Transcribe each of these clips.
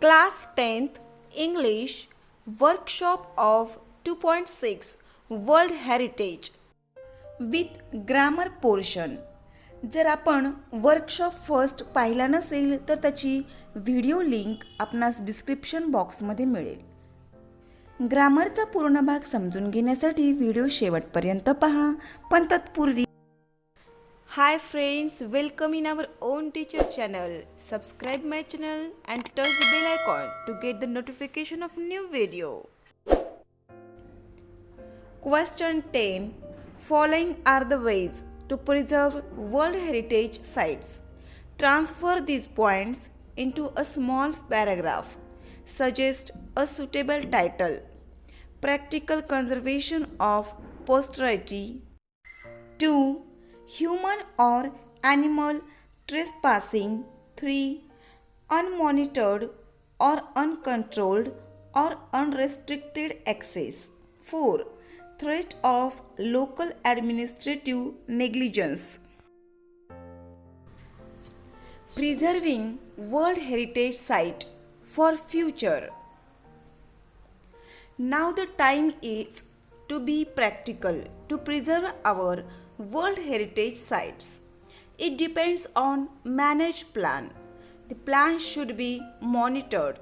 Class 10th English Workshop of 2.6 World Heritage with Grammar Portion. जर आपण workshop first पाहिला नसेल तर त्याची व्हिडिओ लिंक आपणास डिस्क्रिप्शन बॉक्समध्ये मिळेल. ग्रामरचा पूर्ण भाग समजून घेण्यासाठी व्हिडिओ शेवटपर्यंत पहा. पण तत्पूर्वी Hi friends, welcome in our own teacher channel. Subscribe my channel and touch the bell icon to get the notification of new video. Question 10. Following are the ways to preserve World Heritage Sites. Transfer these points into a small paragraph. Suggest a suitable title. Practical conservation of posterity. 2. Human or animal trespassing. 3. Unmonitored or uncontrolled or unrestricted access. 4. Threat of local administrative negligence. Preserving World Heritage Site for future. Now the time is to be practical to preserve our World Heritage Sites. It depends on managed plan. The plan should be monitored.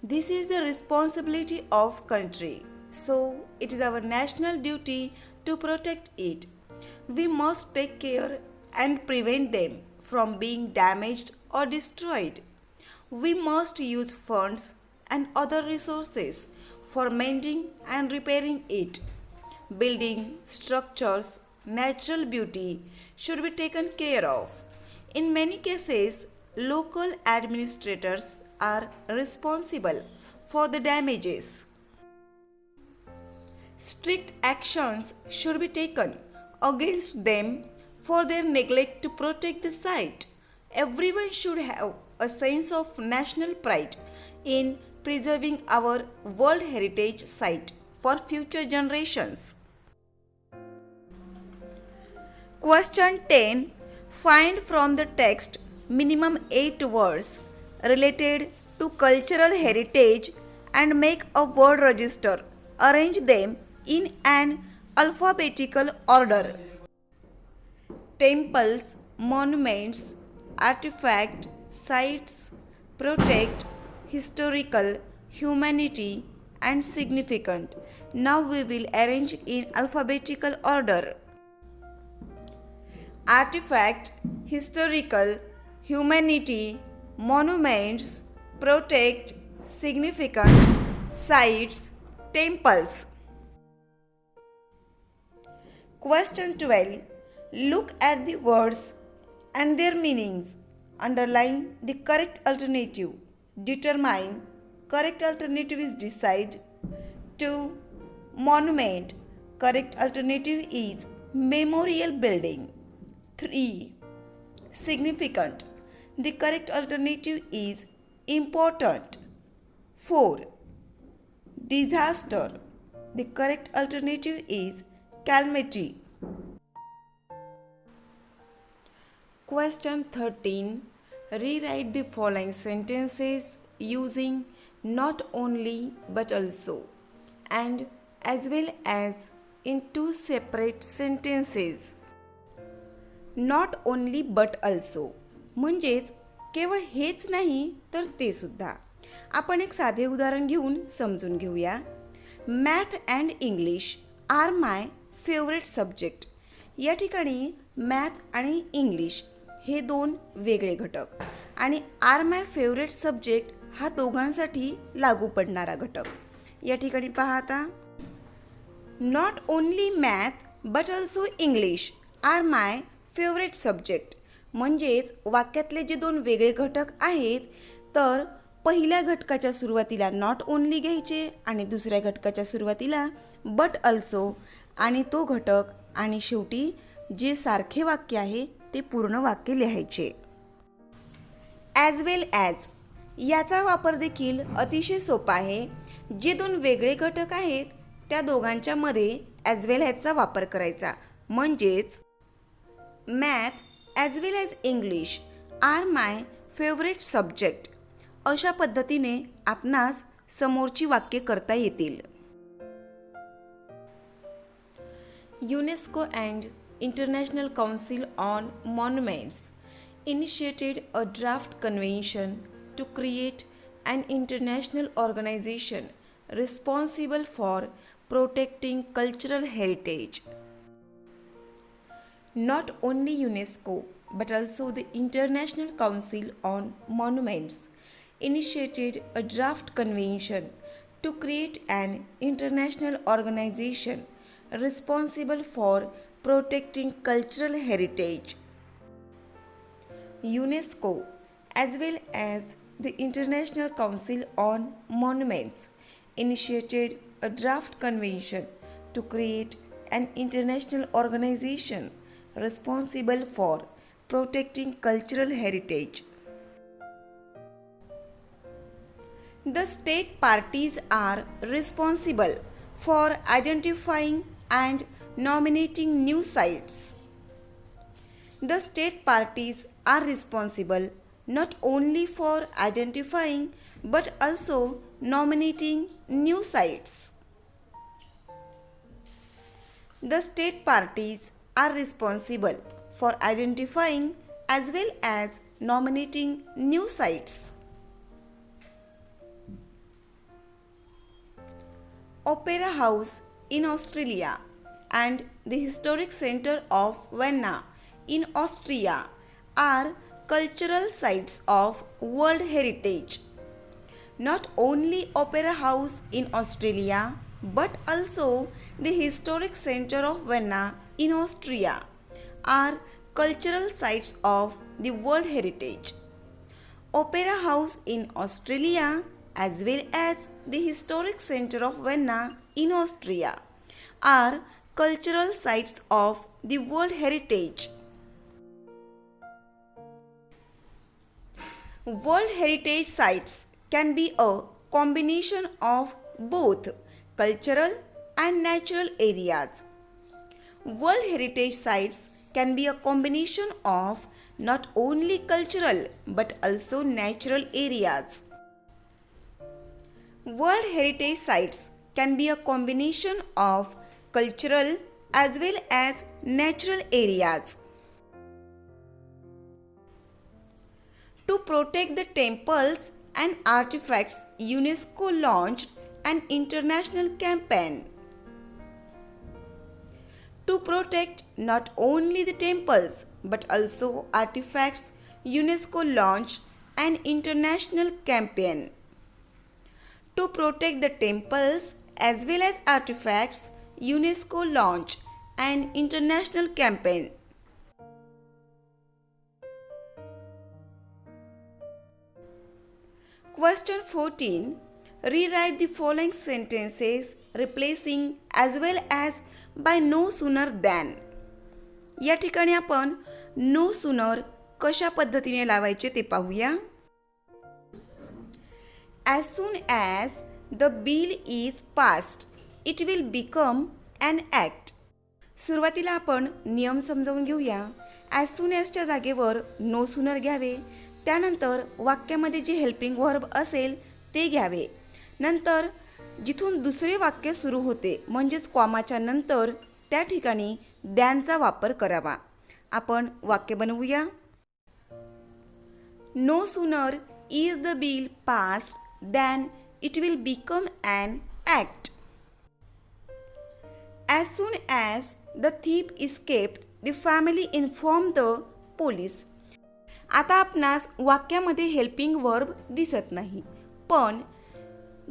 This is the responsibility of country. So it is our national duty to protect it. We must take care and prevent them from being damaged or destroyed. We must use funds and other resources for mending and repairing it. Building structures, natural beauty should be taken care of. In many cases, local administrators are responsible for the damages. Strict actions should be taken against them for their neglect to protect the site. Everyone should have a sense of national pride in preserving our World Heritage Site for future generations. Question 10. Find from the text minimum 8 words related to cultural heritage and make a word register. Arrange them in an alphabetical order. Temples, monuments, artifacts, sites, protect, historical, humanity, and significant. Now we will arrange in alphabetical order. Artifact, historical, humanity, monuments, protect, significant, sites, temples. Question 12. Look at the words and their meanings. Underline the correct alternative. Determine correct alternative is decide. 2. Monument. Correct alternative is memorial building. 3. Significant. The correct alternative is important. 4. Disaster. The correct alternative is calamity. Question 13. Rewrite the following sentences using not only but also and as well as in two separate sentences. Not only but also म्हणजेच केवळ हेच नाही तर ते सुद्धा. आपण एक साधे उदाहरण घेऊन समजून घेऊया. Math and English are my favourite subject. या ठिकाणी मॅथ आणि इंग्लिश हे दोन वेगळे घटक आणि आर माय फेवरेट सब्जेक्ट हा दोघांसाठी लागू पडणारा घटक. या ठिकाणी पहा आता, not only math but also English are my favourite subject. म्हणजेच वाक्यातले जे दोन वेगळे घटक आहेत तर पहिल्या घटकाच्या सुरुवातीला नॉट ओनली घ्यायचे आणि दुसऱ्या घटकाच्या सुरुवातीला बट अल्सो आणि तो घटक आणि शेवटी जे सारखे वाक्य आहे ते पूर्ण वाक्य लिहायचे. ॲज वेल ॲज याचा वापर देखील अतिशय सोपा आहे. जे दोन वेगळे घटक आहेत त्या दोघांच्या मध्ये ॲज वेल ॲजचा वापर करायचा. म्हणजेच math as well as English are my favourite subject. अशा पद्धतीने आपणास समोरची वाक्ये करता येतील. UNESCO and International Council on Monuments initiated a draft convention to create an international organization responsible for protecting cultural heritage. Not only UNESCO but also the International Council on Monuments initiated a draft convention to create an international organization responsible for protecting cultural heritage. UNESCO as well as the International Council on Monuments initiated a draft convention to create an international organization responsible for protecting cultural heritage. The state parties are responsible for identifying and nominating new sites. The state parties are responsible not only for identifying but also nominating new sites. The state parties are responsible for identifying as well as nominating new sites. Opera House in Australia and the Historic Center of Vienna in Austria are cultural sites of World Heritage. Not only Opera House in Australia but also the Historic Center of Vienna in Austria are cultural sites of the World Heritage. Opera House in Australia as well as the Historic Center of Vienna in Austria are cultural sites of the World Heritage. World Heritage sites can be a combination of both cultural and natural areas. World Heritage sites can be a combination of not only cultural but also natural areas. World Heritage sites can be a combination of cultural as well as natural areas. To protect the temples and artifacts, UNESCO launched an international campaign. To protect not only the temples but also artifacts, UNESCO launched an international campaign. To protect the temples as well as artifacts, UNESCO launched an international campaign. Question 14. Rewrite the following sentences replacing as well as by no sooner than. या ठिकाणी आपण no sooner कशा पद्धतीने लावायचे ते पाहूया. As soon as the bill is passed, it will become an act. सुरुवातीला आपण नियम समजावून घेऊया. As soon as च्या जागेवर no sooner घ्यावे. त्यानंतर वाक्यामध्ये जे हेल्पिंग वर्ब असेल ते घ्यावे. नंतर जिथून दुसरे वाक्य सुरू होते म्हणजेच कॉमाच्या नंतर त्या ठिकाणी द्यानचा वापर करावा. आपण वाक्य बनवूया. No sooner is the bill passed than it will become an act. As soon as the thief escaped, the family informed the police. आता आपणास वाक्यामध्ये हेल्पिंग वर्ब दिसत नाही, पण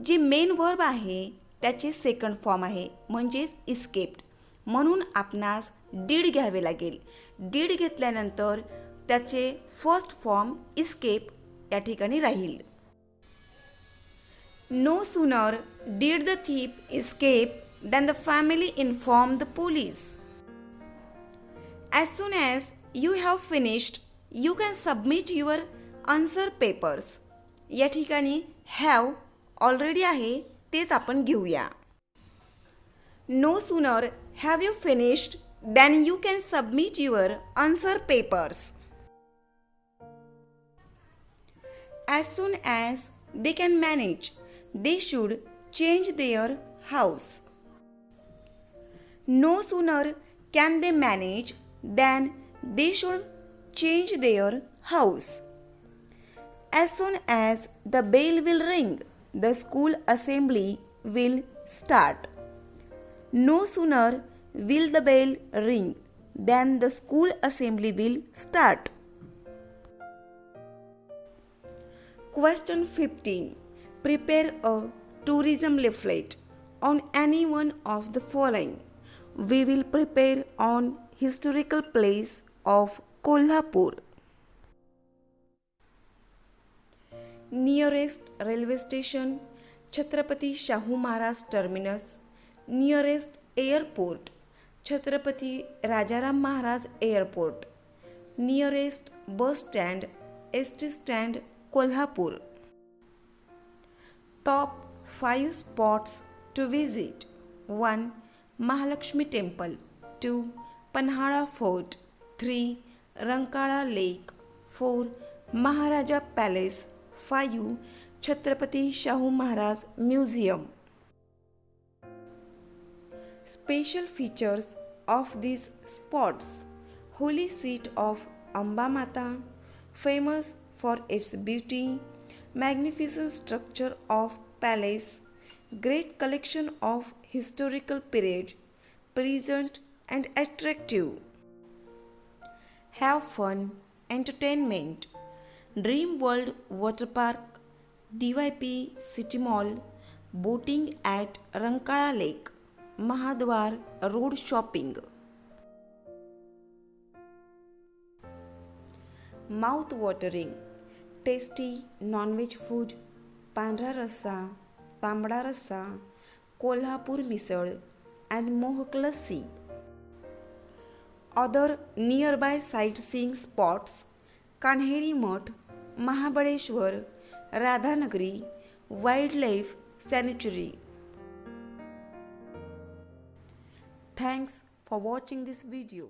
जे मेन वर्ब आहे त्याचे सेकंड फॉर्म आहे म्हणजेच इस्केप्ड. म्हणून आपणास डीड घ्यावे लागेल. डीड घेतल्यानंतर त्याचे फर्स्ट फॉर्म इस्केप या ठिकाणी राहील. No sooner did the thief escape than the family informed the police. As soon as you have finished, you can submit your answer papers. या ठिकाणी have ऑलरेडी आहे तेच आपण घेऊया. No sooner have you finished than you can submit your answer papers. As soon as they can manage, they should change their house. No sooner can they manage than they should change their house. As soon as the bell will ring, the school assembly will start. No sooner will the bell ring than the school assembly will start. Question 15. Prepare a tourism leaflet on any one of the following. We will prepare on historical place of Kolhapur. Nearest railway station Chhatrapati Shahu Maharaj Terminus. Nearest airport Chhatrapati Rajaram Maharaj Airport. Nearest bus stand ST stand Kolhapur. Top 5 spots to visit. 1. Mahalakshmi Temple. 2. Panhala Fort. 3. Rankala Lake. 4. Maharaja Palace. 5. Chhatrapati Shahu Maharaj Museum. Special features of these spots. Holy seat of Amba Mata, famous for its beauty, magnificent structure of palace, great collection of historical period, pleasant and attractive. Have fun, entertainment. Dream World Water Park, DYP City Mall, boating at Rankala Lake, Mahadwar Road shopping. Mouth watering. Tasty non-veg food, पांढरा रस्सा, तांबडा रस्सा, Kolhapur misal and मोहक लस्सी. Other nearby sightseeing spots: Kanheri मठ, Mahabaleshwar, Radhanagari, Wildlife Sanctuary. Thanks for watching this video.